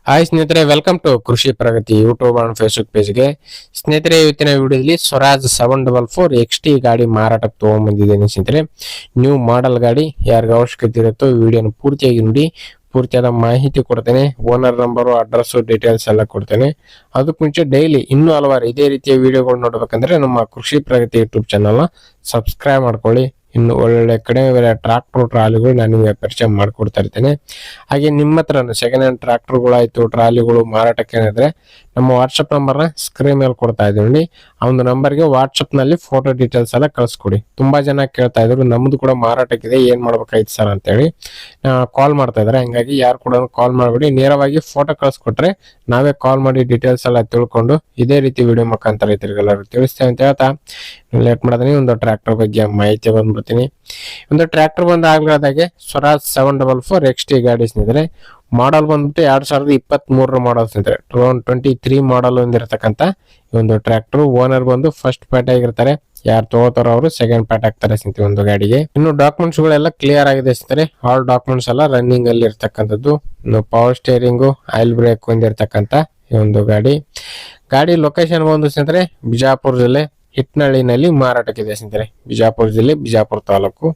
Hi ಸ್ನೇಹಿತರೆ, welcome to ಕೃಷಿ ಪ್ರಗತಿ YouTube and Facebook ಪೇಜ್ಗೆ. ಸ್ನೇಹಿತರೆ, ಇವತ್ತಿನ ವಿಡಿಯೋದಲ್ಲಿ ಸ್ವರಾಜ್ 744 XT ಗಾಡಿ ಮಾರಾಟಕ್ಕೆ ತಗೊಂಡ್ಬಂದಿದ್ದೇನೆ. ಸ್ನೇಹಿತರೆ, ನ್ಯೂ ಮಾಡೆಲ್ ಗಾಡಿ. ಯಾರಿಗ ಅವಶ್ಯಕತೆ ಇರುತ್ತೋ ವಿಡಿಯೋನ ಪೂರ್ತಿಯಾಗಿ ನೋಡಿ, ಪೂರ್ತಿಯಾದ ಮಾಹಿತಿ ಕೊಡ್ತೇನೆ. ಓನರ್ ನಂಬರು, ಅಡ್ರೆಸ್, ಡೀಟೇಲ್ಸ್ ಎಲ್ಲ ಕೊಡ್ತೇನೆ. ಅದಕ್ಕೆ ಮುಂಚೆ ಡೈಲಿ ಇನ್ನೂ ಹಲವಾರು ಇದೇ ರೀತಿಯ ವಿಡಿಯೋಗಳು ನೋಡ್ಬೇಕಂದ್ರೆ ನಮ್ಮ ಕೃಷಿ ಪ್ರಗತಿ ಯೂಟ್ಯೂಬ್ ಚಾನಲ್ನ ಸಬ್ಸ್ಕ್ರೈಬ್ ಮಾಡ್ಕೊಳ್ಳಿ. ಇನ್ನು ಒಳ್ಳೆ ಕಡಿಮೆ ಟ್ರಾಕ್ಟರ್ ಟ್ರಾಲಿಗಳು ನಾನು ನಿಮಗೆ ಪರಿಚಯ ಮಾಡ್ಕೊಡ್ತಾ ಇರ್ತೇನೆ. ಹಾಗೆ ನಿಮ್ಮ ಹತ್ರ ಸೆಕೆಂಡ್ ಹ್ಯಾಂಡ್ ಟ್ರಾಕ್ಟರ್ಗಳಾಯ್ತು, ಟ್ರಾಲಿಗಳು ಮಾರಾಟಕ್ಕೆ ಏನಿದ್ರೆ ನಮ್ಮ ವಾಟ್ಸಪ್ ನಂಬರ್ನ ಸ್ಕ್ರೀನ್ ಮೇಲೆ ಕೊಡ್ತಾ ಇದ್ದೀವಿ. ಆ ಒಂದು ನಂಬರ್ಗೆ ವಾಟ್ಸಪ್ ನಲ್ಲಿ ಫೋಟೋ ಡೀಟೇಲ್ಸ್ ಎಲ್ಲ ಕಳ್ಸ್ಕೊಡಿ. ತುಂಬಾ ಜನ ಕೇಳ್ತಾ ಇದ್ರು, ನಮ್ದು ಕೂಡ ಮಾರಾಟಕ್ಕಿದೆ, ಏನ್ ಮಾಡ್ಬೇಕಾಯ್ತು ಸರ್ ಅಂತೇಳಿ ಕಾಲ್ ಮಾಡ್ತಾ ಇದಾರೆ. ಹಂಗಾಗಿ ಯಾರು ಕೂಡ ಕಾಲ್ ಮಾಡ್ಬಿಡಿ, ನೇರವಾಗಿ ಫೋಟೋ ಕಳ್ಸ್ಕೊಟ್ರೆ ನಾವೇ ಕಾಲ್ ಮಾಡಿ ಡೀಟೇಲ್ಸ್ ಎಲ್ಲ ತಿಳ್ಕೊಂಡು ಇದೇ ರೀತಿ ವಿಡಿಯೋ ಮುಖಾಂತರ ರೈತರಿಗೆಲ್ಲರೂ ತಿಳಿಸ್ತೇವೆ ಅಂತ ಹೇಳ್ತಾ ಲೇಟ್ ಮಾಡಿದ್ರೆ ಒಂದು ಟ್ರ್ಯಾಕ್ಟರ್ ಬಗ್ಗೆ ಮಾಹಿತಿ ಬಂದ್ಬಿಡ್ತೀನಿ. ಒಂದು ಟ್ರ್ಯಾಕ್ಟರ್ ಬಂದು ಆಗ್ಲಾದಾಗೆ ಸ್ವರಾಜ್ 744 XT ಗಾಡಿ ಸ್ನೇಹಿತರೆ. ಮಾಡಲ್ ಬಂದ್ಬಿಟ್ಟು 2023 ಮಾಡಲ್ ಸ್ನೇಹಿತರೆ. 2023 ಮಾಡಲ್ ಹೊಂದಿರತಕ್ಕಂತ ಈ ಒಂದು ಟ್ರ್ಯಾಕ್ಟರ್. ಓನರ್ ಬಂದು ಫಸ್ಟ್ ಪಾರ್ಟ್ ಆಗಿರ್ತಾರೆ. ಯಾರು ತಗೋತಾರೋ ಅವರು ಸೆಕೆಂಡ್ ಪಾರ್ಟ್ ಆಗ್ತಾರೆ ಸ್ನೇಹಿತರೆ ಒಂದು ಗಾಡಿಗೆ. ಇನ್ನು ಡಾಕ್ಯುಮೆಂಟ್ಸ್ ಗಳೆಲ್ಲ ಕ್ಲಿಯರ್ ಆಗಿದೆ ಸ್ನೇಹಿತರೆ. ಆಲ್ ಡಾಕ್ಯುಮೆಂಟ್ಸ್ ಎಲ್ಲ ರನ್ನಿಂಗ್ ಅಲ್ಲಿ ಇರ್ತಕ್ಕಂಥದ್ದು. ಇನ್ನು ಪವರ್ ಸ್ಟೇರಿಂಗು, ಆಯಿಲ್ ಬ್ರೇಕ್ ಹೊಂದಿರತಕ್ಕಂತ ಈ ಒಂದು ಗಾಡಿ ಲೊಕೇಶನ್ ಬಂದು ಸ್ನೇಹಿತರೆ ಬಿಜಾಪುರ ಜಿಲ್ಲೆ ಹಿಟ್ನಳ್ಳಿನಲ್ಲಿ ಮಾರಾಟಕ್ಕಿದೆ ಸ್ನೇಹಿತರೆ. ಬಿಜಾಪುರ ಜಿಲ್ಲೆ, ಬಿಜಾಪುರ ತಾಲೂಕು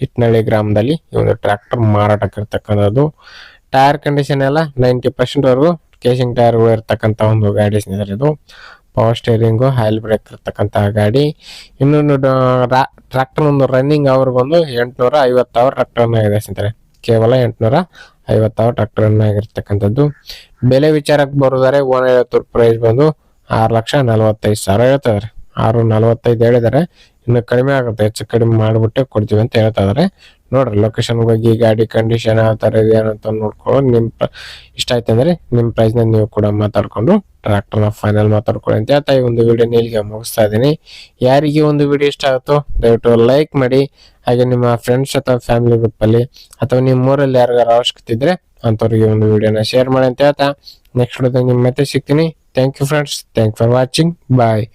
ಹಿಟ್ನಳ್ಳಿ ಗ್ರಾಮದಲ್ಲಿ ಈ ಒಂದು ಟ್ರ್ಯಾಕ್ಟರ್ ಮಾರಾಟಕ್ಕೆ ಇರ್ತಕ್ಕಂಥದ್ದು. ಟೈರ್ ಕಂಡೀಷನ್ ಎಲ್ಲ 90% ವರೆಗೂ ಕೇಸಿಂಗ್ ಟೈರ್ಗಳು ಇರ್ತಕ್ಕಂಥ ಒಂದು ಗಾಡಿ ಸ್ನೇಹಿತರೆ. ಇದು ಪವರ್ ಸ್ಟೇರಿಂಗು, ಆಯಿಲ್ ಬ್ರೇಕ್ ಇರ್ತಕ್ಕಂತಹ ಗಾಡಿ. ಇನ್ನೊಂದು ಟ್ರ್ಯಾಕ್ಟರ್ ಒಂದು ರನ್ನಿಂಗ್ ಅವರ್ ಬಂದು 850 ಅವರ್ ಟ್ರ್ಯಾಕ್ಟರ್ ಆಗಿದೆ ಸ್ನೇಹಿತರೆ. ಕೇವಲ 850 ಅವರ್ ಟ್ರ್ಯಾಕ್ಟರ್ ಆಗಿರ್ತಕ್ಕಂಥದ್ದು. ಬೆಲೆ ವಿಚಾರಕ್ಕೆ ಬರೋದಾರೆ, ಓನರ್ ಪ್ರೈಸ್ ಬಂದು 6,45,000 ಹೇಳ್ತಾರೆ. 6,45 ಹೇಳಿದಾರೆ. ಇನ್ನು ಕಡಿಮೆ ಆಗುತ್ತೆ, ಹೆಚ್ಚು ಕಡಿಮೆ ಮಾಡ್ಬಿಟ್ಟೆ ಕೊಡ್ತೀವಿ ಅಂತ ಹೇಳ್ತಾ ಇದಾರೆ. ನೋಡ್ರಿ ಲೊಕೇಶನ್ ಬಗ್ಗೆ, ಗಾಡಿ ಕಂಡೀಷನ್ ಯಾವ ತರ ಇದೆ ಏನಂತ ನೋಡ್ಕೊಂಡು ನಿಮ್ ಇಷ್ಟ ಆಯ್ತು ಅಂದ್ರೆ ನಿಮ್ ಪ್ರೈಸ್ ನ ನೀವು ಕೂಡ ಮಾತಾಡ್ಕೊಂಡು ಟ್ರ್ಯಾಕ್ಟರ್ ನ ಫೈನಲ್ ಮಾತಾಡ್ಕೊಳ್ಳಿ ಅಂತ ಹೇಳ್ತಾ ಈ ಒಂದು ವಿಡಿಯೋ ಇಲ್ಲಿಗೆ ಮುಗಿಸ್ತಾ ಇದೀನಿ. ಯಾರಿಗೆ ಒಂದು ವಿಡಿಯೋ ಇಷ್ಟ ಆಗುತ್ತೋ ದಯವಿಟ್ಟು ಲೈಕ್ ಮಾಡಿ. ಹಾಗೆ ನಿಮ್ಮ ಫ್ರೆಂಡ್ಸ್ ಅಥವಾ ಫ್ಯಾಮಿಲಿ ಗ್ರೂಪ್ ಅಲ್ಲಿ ಅಥವಾ ನಿಮ್ಮ ಊರಲ್ಲಿ ಯಾರಿಗಾರ ಅವಶ್ಯಕತೆ ಇದ್ರೆ ಅಂತವ್ರಿಗೆ ಒಂದು ವಿಡಿಯೋನ ಶೇರ್ ಮಾಡಿ ಅಂತ ಹೇಳ್ತಾ ನೆಕ್ಸ್ಟ್ ವಿಡಿಯೋದಾಗ ನಿಮ್ ಮತ್ತೆ ಸಿಗ್ತೀನಿ. Thank you friends, thank for watching, bye.